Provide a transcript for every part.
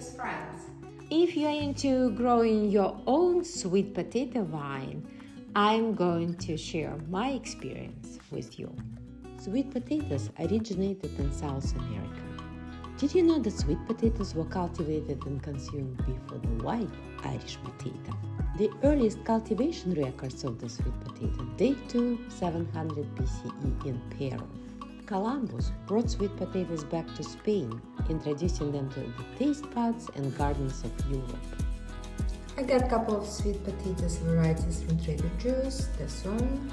with friends. If you're into growing your own sweet potato vine, I'm going to share my experience with you. Sweet potatoes originated in South America. Did you know that sweet potatoes were cultivated and consumed before the white Irish potato? The earliest cultivation records of the sweet potato date to 700 BCE in Peru. Columbus brought sweet potatoes back to Spain, introducing them to the taste buds and gardens of Europe. I got a couple of sweet potatoes varieties from Trader Joe's. This one,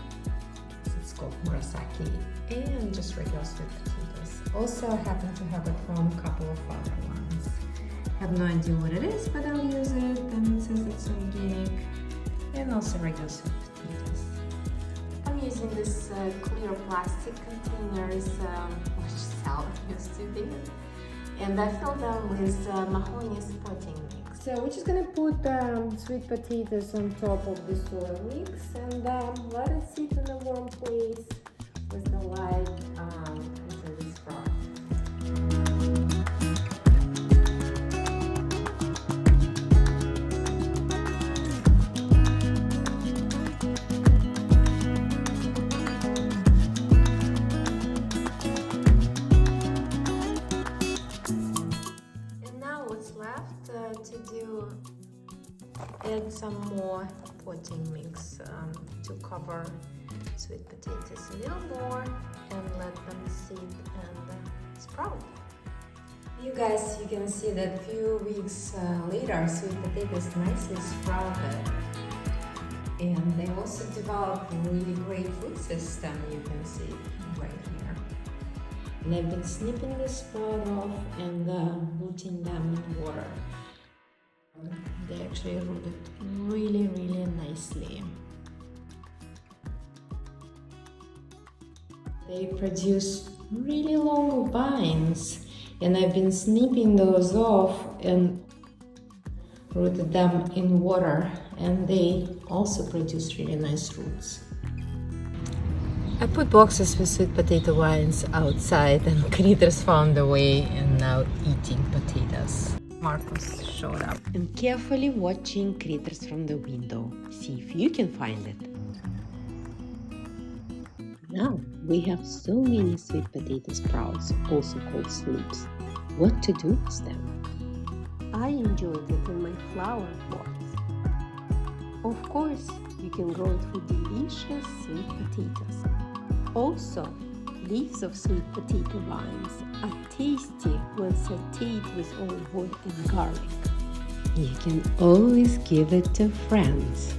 it's called Murasaki, and just regular sweet potatoes. Also, I happen to have at home a couple of other ones. I have no idea what it is, but I'll use it, and it says it's organic, and also regular sweet potatoes. I'm using this clear plastic containers, which salad used to be, and I fill them with mahogany spotting mix. So we're just gonna put sweet potatoes on top of the soil mix and let it sit in a warm place with the light until it sprouts. To do add some more potting mix to cover sweet potatoes a little more and let them sit and sprout. You guys, you can see that a few weeks later sweet potatoes nicely sprouted, and they also developed a really great root system. You can see right here. And I've been snipping the sprout off and rooting them in water. They actually rooted really nicely. They produce really long vines, and I've been snipping those off and rooted them in water, and they also produce really nice roots. I put boxes with sweet potato vines outside, and critters found their way and now eating potatoes. Marcus showed up And carefully watching critters from the window. See if you can find it. Now we have so many sweet potato sprouts, also called slips. What to do with them? I enjoyed it in my flower pots. Of course, you can grow it with delicious sweet potatoes. Also, leaves of sweet potato vines are tasty when sauteed with olive oil and garlic. You can always give it to friends.